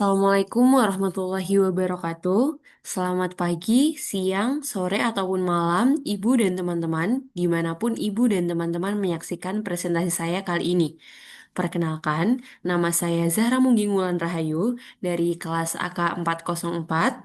Assalamualaikum warahmatullahi wabarakatuh. Selamat pagi, siang, sore, ataupun malam, Ibu dan teman-teman, dimanapun Ibu dan teman-teman menyaksikan presentasi saya kali ini. Perkenalkan, nama saya Zahra Mungging Wulan Rahayu dari kelas AK 404.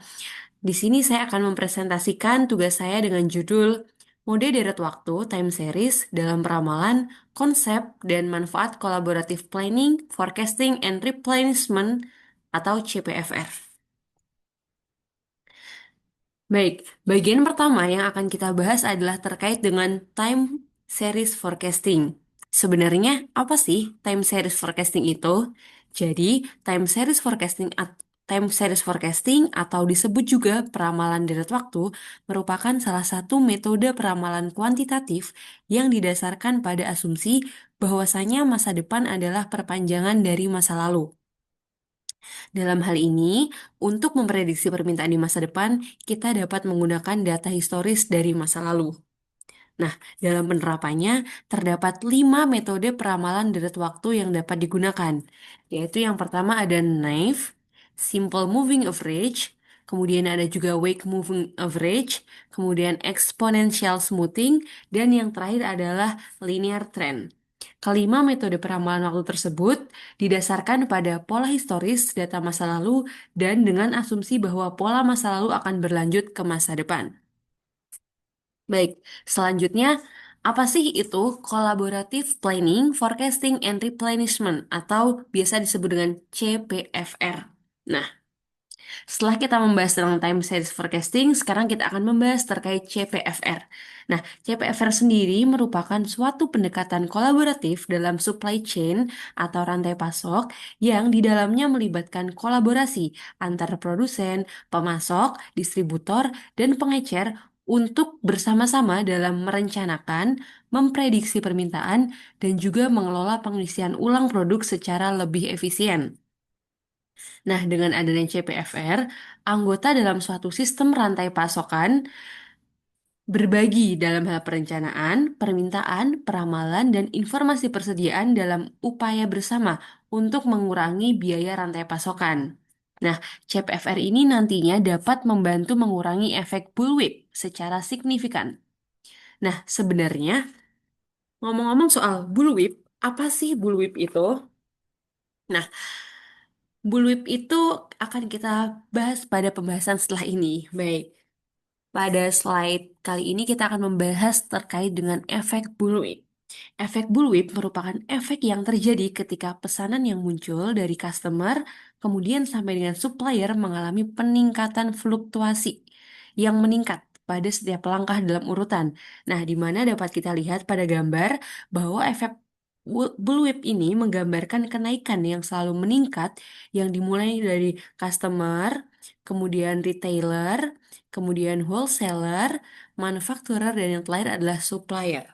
Di sini saya akan mempresentasikan tugas saya dengan judul Mode Deret Waktu Time Series dalam Peramalan, Konsep, dan Manfaat Collaborative Planning, Forecasting, and Replenishment atau CPFR. Baik, bagian pertama yang akan kita bahas adalah terkait dengan time series forecasting. Sebenarnya apa sih time series forecasting itu? Jadi, time series forecasting atau disebut juga peramalan deret waktu merupakan salah satu metode peramalan kuantitatif yang didasarkan pada asumsi bahwasanya masa depan adalah perpanjangan dari masa lalu. Dalam hal ini, untuk memprediksi permintaan di masa depan, kita dapat menggunakan data historis dari masa lalu. Nah, dalam penerapannya, terdapat 5 metode peramalan deret waktu yang dapat digunakan, yaitu yang pertama ada naive, simple moving average, kemudian ada juga wake moving average, kemudian exponential smoothing, dan yang terakhir adalah linear trend. Kelima metode peramalan waktu tersebut didasarkan pada pola historis data masa lalu dan dengan asumsi bahwa pola masa lalu akan berlanjut ke masa depan. Baik, selanjutnya apa sih itu Collaborative Planning, Forecasting, and Replenishment atau biasa disebut dengan CPFR? Nah, setelah kita membahas tentang time series forecasting, sekarang kita akan membahas terkait CPFR. Nah, CPFR sendiri merupakan suatu pendekatan kolaboratif dalam supply chain atau rantai pasok yang di dalamnya melibatkan kolaborasi antara produsen, pemasok, distributor, dan pengecer untuk bersama-sama dalam merencanakan, memprediksi permintaan, dan juga mengelola pengisian ulang produk secara lebih efisien. Nah, dengan adanya CPFR, anggota dalam suatu sistem rantai pasokan berbagi dalam hal perencanaan, permintaan, peramalan, dan informasi persediaan dalam upaya bersama untuk mengurangi biaya rantai pasokan. Nah, CPFR ini nantinya dapat membantu mengurangi efek bullwhip secara signifikan. Nah, sebenarnya ngomong-ngomong soal bullwhip, apa sih bullwhip itu? Nah, bullwhip itu akan kita bahas pada pembahasan setelah ini. Baik, pada slide kali ini kita akan membahas terkait dengan efek bullwhip. Efek bullwhip merupakan efek yang terjadi ketika pesanan yang muncul dari customer kemudian sampai dengan supplier mengalami peningkatan fluktuasi yang meningkat pada setiap langkah dalam urutan. Nah, di mana dapat kita lihat pada gambar bahwa efek bullwhip ini menggambarkan kenaikan yang selalu meningkat yang dimulai dari customer, kemudian retailer, kemudian wholesaler, manufacturer, dan yang terakhir adalah supplier.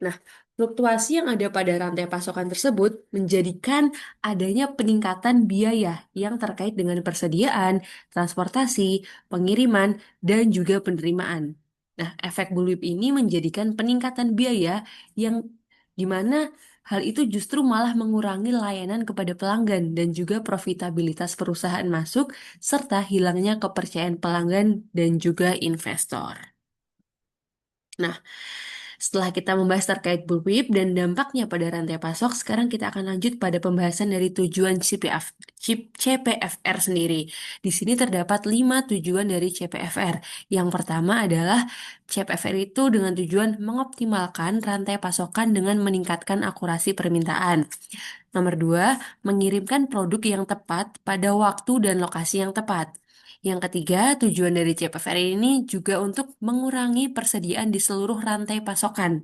Nah, fluktuasi yang ada pada rantai pasokan tersebut menjadikan adanya peningkatan biaya yang terkait dengan persediaan, transportasi, pengiriman, dan juga penerimaan. Nah, efek bullwhip ini menjadikan peningkatan biaya yang di mana hal itu justru malah mengurangi layanan kepada pelanggan dan juga profitabilitas perusahaan masuk serta hilangnya kepercayaan pelanggan dan juga investor. Nah, setelah kita membahas terkait bullwhip dan dampaknya pada rantai pasok, sekarang kita akan lanjut pada pembahasan dari tujuan CPFR sendiri. Di sini terdapat 5 tujuan dari CPFR. Yang pertama adalah CPFR itu dengan tujuan mengoptimalkan rantai pasokan dengan meningkatkan akurasi permintaan. Nomor 2, mengirimkan produk yang tepat pada waktu dan lokasi yang tepat. Yang ketiga, tujuan dari CPFR ini juga untuk mengurangi persediaan di seluruh rantai pasokan.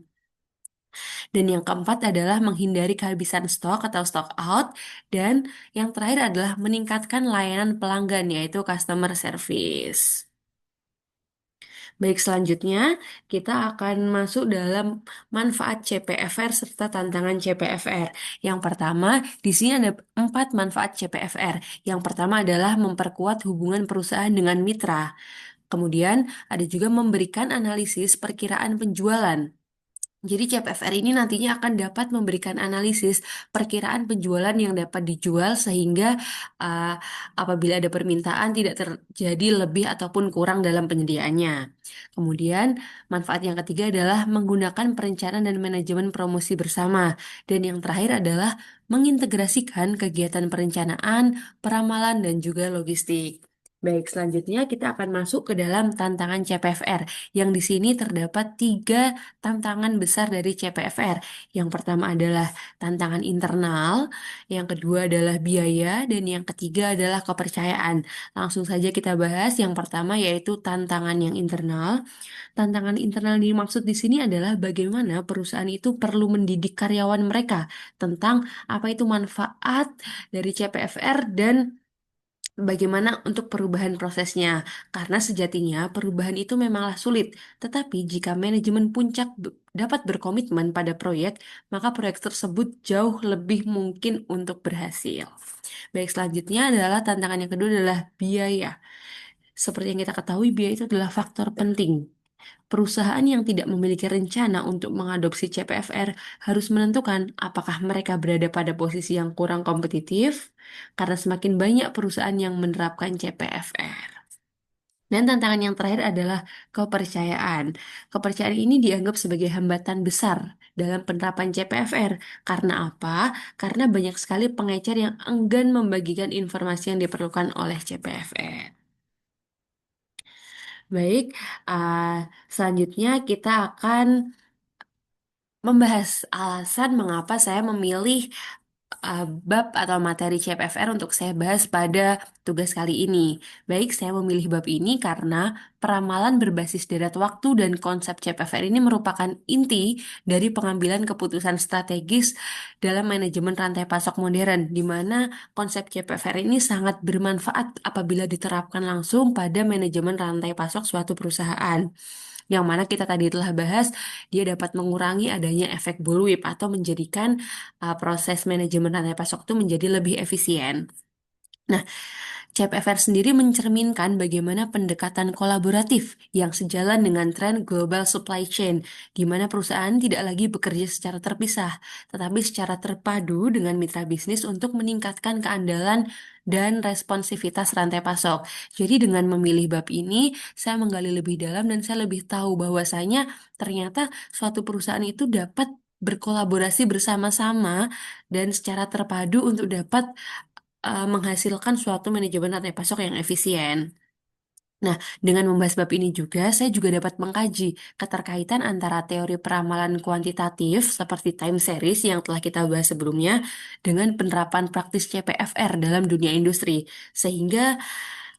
Dan yang keempat adalah menghindari kehabisan stok atau stock out. Dan yang terakhir adalah meningkatkan layanan pelanggan, yaitu customer service. Baik, selanjutnya kita akan masuk dalam manfaat CPFR serta tantangan CPFR. Yang pertama, di sini ada 4 manfaat CPFR. Yang pertama adalah memperkuat hubungan perusahaan dengan mitra. Kemudian ada juga memberikan analisis perkiraan penjualan. Jadi CPFR ini nantinya akan dapat memberikan analisis perkiraan penjualan yang dapat dijual sehingga uh, apabila ada permintaan tidak terjadi lebih ataupun kurang dalam penyediaannya. Kemudian manfaat yang ketiga adalah menggunakan perencanaan dan manajemen promosi bersama. Dan yang terakhir adalah mengintegrasikan kegiatan perencanaan, peramalan, dan juga logistik. Baik, selanjutnya kita akan masuk ke dalam tantangan CPFR, yang di sini terdapat tiga tantangan besar dari CPFR. Yang pertama adalah tantangan internal, yang kedua adalah biaya, dan yang ketiga adalah kepercayaan. Langsung saja kita bahas yang pertama yaitu tantangan yang internal. Tantangan internal yang dimaksud di sini adalah bagaimana perusahaan itu perlu mendidik karyawan mereka tentang apa itu manfaat dari CPFR dan bagaimana untuk perubahan prosesnya. Karena sejatinya perubahan itu memanglah sulit, tetapi jika manajemen puncak dapat berkomitmen pada proyek, maka proyek tersebut jauh lebih mungkin untuk berhasil. Baik, selanjutnya adalah tantangan yang kedua adalah biaya. Seperti yang kita ketahui, biaya itu adalah faktor penting. Perusahaan yang tidak memiliki rencana untuk mengadopsi CPFR harus menentukan apakah mereka berada pada posisi yang kurang kompetitif, karena semakin banyak perusahaan yang menerapkan CPFR. Dan tantangan yang terakhir adalah kepercayaan. Kepercayaan ini dianggap sebagai hambatan besar dalam penerapan CPFR. Karena apa? Karena banyak sekali pengecer yang enggan membagikan informasi yang diperlukan oleh CPFR. Baik, uh, selanjutnya kita akan membahas alasan mengapa saya memilih bab atau materi CPFR untuk saya bahas pada tugas kali ini. Baik, saya memilih bab ini karena peramalan berbasis derat waktu dan konsep CPFR ini merupakan inti dari pengambilan keputusan strategis dalam manajemen rantai pasok modern, di mana konsep CPFR ini sangat bermanfaat apabila diterapkan langsung pada manajemen rantai pasok suatu perusahaan. Yang mana kita tadi telah bahas, dia dapat mengurangi adanya efek bullwhip atau menjadikan proses manajemen rantai pasok itu menjadi lebih efisien. Nah, CPFR sendiri mencerminkan bagaimana pendekatan kolaboratif yang sejalan dengan tren global supply chain, di mana perusahaan tidak lagi bekerja secara terpisah, tetapi secara terpadu dengan mitra bisnis untuk meningkatkan keandalan dan responsivitas rantai pasok. Jadi dengan memilih bab ini, saya menggali lebih dalam dan saya lebih tahu bahwasanya ternyata suatu perusahaan itu dapat berkolaborasi bersama-sama dan secara terpadu untuk dapat menghasilkan suatu manajemen rantai pasok yang efisien. Nah, dengan membahas bab ini juga, saya juga dapat mengkaji keterkaitan antara teori peramalan kuantitatif seperti time series yang telah kita bahas sebelumnya dengan penerapan praktis CPFR dalam dunia industri, sehingga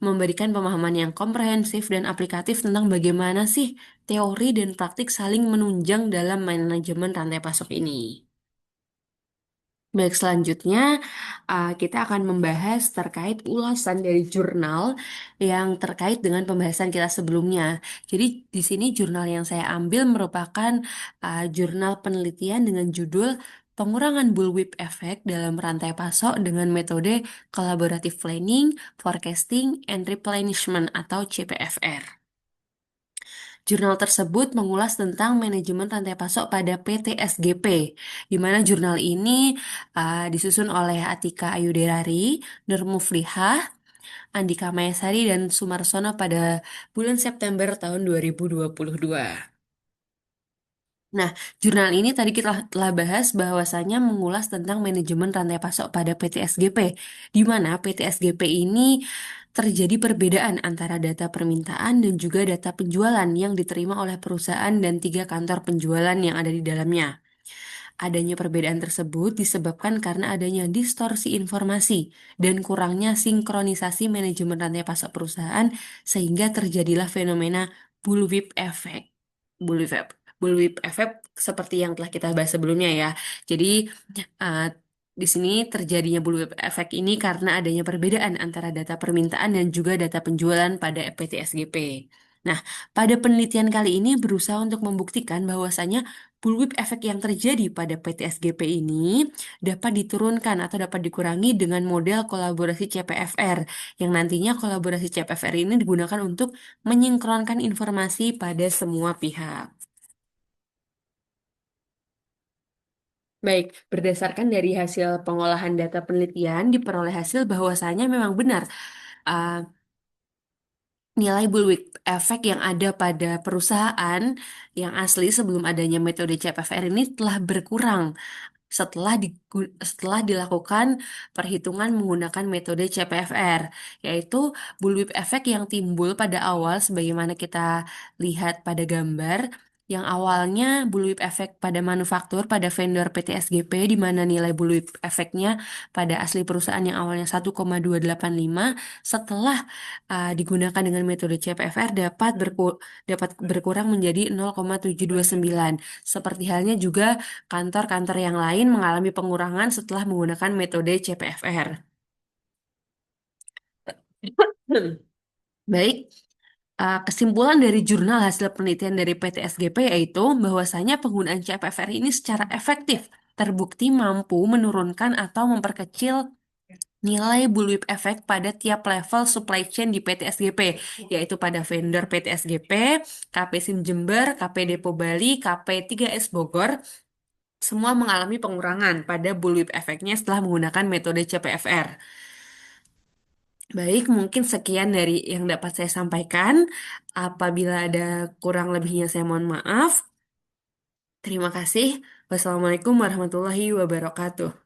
memberikan pemahaman yang komprehensif dan aplikatif tentang bagaimana sih teori dan praktik saling menunjang dalam manajemen rantai pasok ini. Baik, selanjutnya kita akan membahas terkait ulasan dari jurnal yang terkait dengan pembahasan kita sebelumnya. Jadi di sini jurnal yang saya ambil merupakan jurnal penelitian dengan judul Pengurangan Bullwhip Effect dalam Rantai Pasok dengan Metode Collaborative Planning, Forecasting, and Replenishment atau CPFR. Jurnal tersebut mengulas tentang manajemen rantai pasok pada PT SGP, di mana jurnal ini disusun oleh Atika Ayuderari, Nur Muflihah, Andika Mayasari, dan Sumarsono pada bulan September tahun 2022. Nah, jurnal ini tadi kita telah bahas bahwasanya mengulas tentang manajemen rantai pasok pada PT SGP, di mana PT SGP ini terjadi perbedaan antara data permintaan dan juga data penjualan yang diterima oleh perusahaan dan tiga kantor penjualan yang ada di dalamnya. Adanya perbedaan tersebut disebabkan karena adanya distorsi informasi dan kurangnya sinkronisasi manajemen rantai pasok perusahaan sehingga terjadilah fenomena bullwhip effect. Bullwhip, bullwhip effect seperti yang telah kita bahas sebelumnya ya. Jadi uh, di sini terjadinya bullwhip effect ini karena adanya perbedaan antara data permintaan dan juga data penjualan pada PT SGP. Nah, pada penelitian kali ini berusaha untuk membuktikan bahwasanya bullwhip effect yang terjadi pada PT SGP ini dapat diturunkan atau dapat dikurangi dengan model kolaborasi CPFR, yang nantinya kolaborasi CPFR ini digunakan untuk menyinkronkan informasi pada semua pihak. Baik, berdasarkan dari hasil pengolahan data penelitian, diperoleh hasil bahwasanya memang benar uh, nilai bullwhip efek yang ada pada perusahaan yang asli sebelum adanya metode CPFR ini telah berkurang setelah dilakukan perhitungan menggunakan metode CPFR, yaitu bullwhip effect yang timbul pada awal sebagaimana kita lihat pada gambar. Yang awalnya bullwhip effect pada manufaktur pada vendor PT SGP di mana nilai bullwhip efeknya pada asli perusahaan yang awalnya 1,285 setelah digunakan dengan metode CPFR dapat berkurang menjadi 0,729. Seperti halnya juga kantor-kantor yang lain mengalami pengurangan setelah menggunakan metode CPFR. Baik, kesimpulan dari jurnal hasil penelitian dari PT SGP yaitu bahwasanya penggunaan CPFR ini secara efektif terbukti mampu menurunkan atau memperkecil nilai bullwhip effect pada tiap level supply chain di PT SGP, yaitu pada vendor PT SGP, KP SIM Jember, KP Depo Bali, KP 3S Bogor, semua mengalami pengurangan pada bullwhip efeknya setelah menggunakan metode CPFR. Baik, mungkin sekian dari yang dapat saya sampaikan. Apabila ada kurang lebihnya saya mohon maaf. Terima kasih. Wassalamualaikum warahmatullahi wabarakatuh.